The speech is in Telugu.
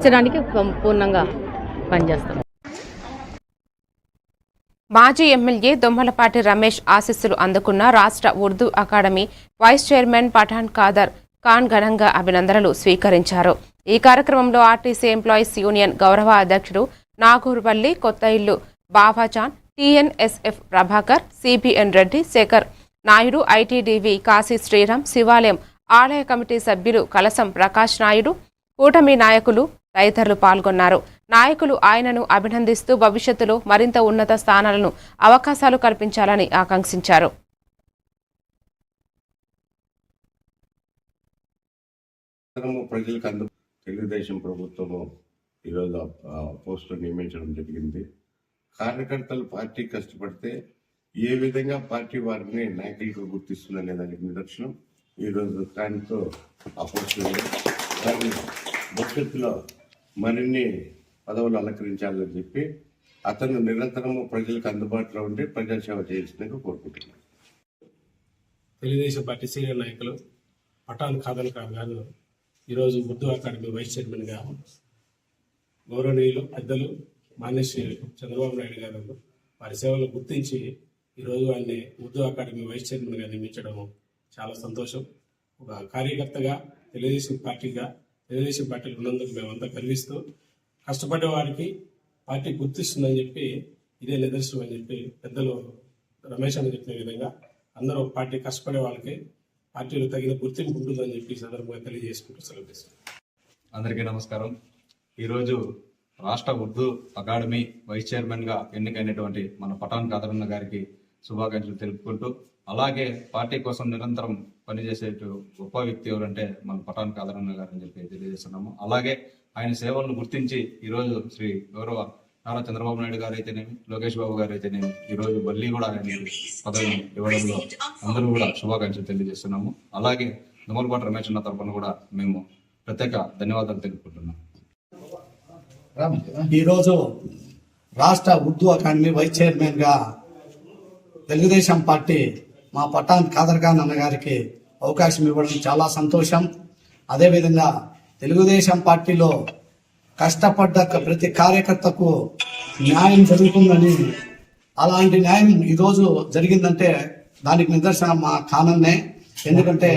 సంపూర్ణంగా పనిచేస్తాం. మాజీ ఎమ్మెల్యే దొమ్మలపాటి రమేష్ ఆశీస్సులు అందుకున్న రాష్ట్ర Urdu academy vice chairman Pathan Khader Khan ఘనంగా అభినందనలు స్వీకరించారు. ఈ కార్యక్రమంలో ఆర్టీసీ ఎంప్లాయీస్ యూనియన్ గౌరవ అధ్యక్షుడు నాగూర్వల్లి కొత్త ఇల్లు బాబాజాన్, టీఎన్ఎస్ఎఫ్ ప్రభాకర్, సిబిఎన్ రెడ్డి, శేఖర్ నాయుడు, ఐటీడీవీ కాశీ శ్రీరామ్, శివాలయం ఆలయ కమిటీ సభ్యులు కలసం ప్రకాష్ నాయుడు, కూటమి నాయకులు తదితరులు పాల్గొన్నారు. నాయకులు ఆయనను అభినందిస్తూ భవిష్యత్తులో మరింత ఉన్నత స్థానాలను అవకాశాలు కల్పించాలని ఆకాంక్షించారు. తెలుగుదేశం ప్రభుత్వము ఈరోజు పోస్టులు నియమించడం జరిగింది. కార్యకర్తలు పార్టీ కష్టపడితే ఏ విధంగా పార్టీ వారిని నాయకులకు గుర్తిస్తుందనే దానికి నిదర్శనం ఈరోజు దానితో ఆ పోస్టులు వారిని భవిష్యత్తులో మరిన్ని పదవులు అలంకరించాలని చెప్పి అతను నిరంతరము ప్రజలకు అందుబాటులో ఉండి ప్రజాసేవ చేయాల్సిందిగా కోరుకుంటున్నాను. తెలుగుదేశం పార్టీ సీనియర్ నాయకులు పఠాన్ ఖాదర్ ఖాన్ గారు ఈరోజు ఉర్దూ అకాడమీ వైస్ చైర్మన్గా గౌరవనీయులు పెద్దలు మాన్యశ్రీ చంద్రబాబు నాయుడు గారు వారి సేవలు గుర్తించి ఈరోజు ఆయన్ని ఉర్దూ అకాడమీ వైస్ చైర్మన్గా నియమించడం చాలా సంతోషం. ఒక కార్యకర్తగా తెలుగుదేశం పార్టీలో ఉన్నందుకు మేమంతా గర్విస్తూ కష్టపడే వారికి పార్టీ గుర్తిస్తుందని చెప్పి ఇదే నిదర్శనం అని చెప్పి పెద్దలు రమేష్ అని చెప్పిన విధంగా అందరూ పార్టీ కష్టపడే వాళ్ళకి పార్టీలో తగిన గుర్తింపు ఉంటుందని చెప్పి సందర్భంగా తెలియజేసుకుంటూ సెలవు. అందరికీ నమస్కారం. ఈరోజు రాష్ట్ర ఉర్దూ అకాడమీ వైస్ చైర్మన్గా ఎన్నికైనటువంటి మన పఠాన్ ఖాదర్ అన్న గారికి శుభాకాంక్షలు తెలుపుకుంటూ, అలాగే పార్టీ కోసం నిరంతరం పనిచేసే గొప్ప వ్యక్తి ఎవరంటే మన పఠాన్ ఖాదర్ అన్న గారు అని చెప్పి తెలియజేస్తున్నాము. అలాగే ఆయన సేవలను గుర్తించి ఈరోజు శ్రీ గౌరవ నారా చంద్రబాబు నాయుడు గారు అయితేనేమి, లోకేష్ బాబు గారు అయితేనేమి ఈరోజు మళ్ళీ కూడా ఆయన పదవిని ఇవ్వడంలో అందరూ కూడా శుభాకాంక్షలు తెలియజేస్తున్నాము. అలాగే దొమ్మలపాటి రమేష్ అన్న తరఫున కూడా మేము ప్రత్యేక ధన్యవాదాలు తెలుపుకుంటున్నాం. ఈరోజు రాష్ట్ర ఉర్దూ అకాడమీ వైస్ చైర్మన్ గా తెలుగుదేశం పార్టీ మా పఠాన్ ఖాదర్ ఖాన్ అన్న గారికి అవకాశం ఇవ్వడం చాలా సంతోషం. అదేవిధంగా తెలుగుదేశం పార్టీలో కష్టపడ్డ ప్రతి కార్యకర్తకు న్యాయం జరుగుతుందని, అలాంటి న్యాయం ఈరోజు జరిగిందంటే దానికి నిదర్శనం మా ఖానన్నే. ఎందుకంటే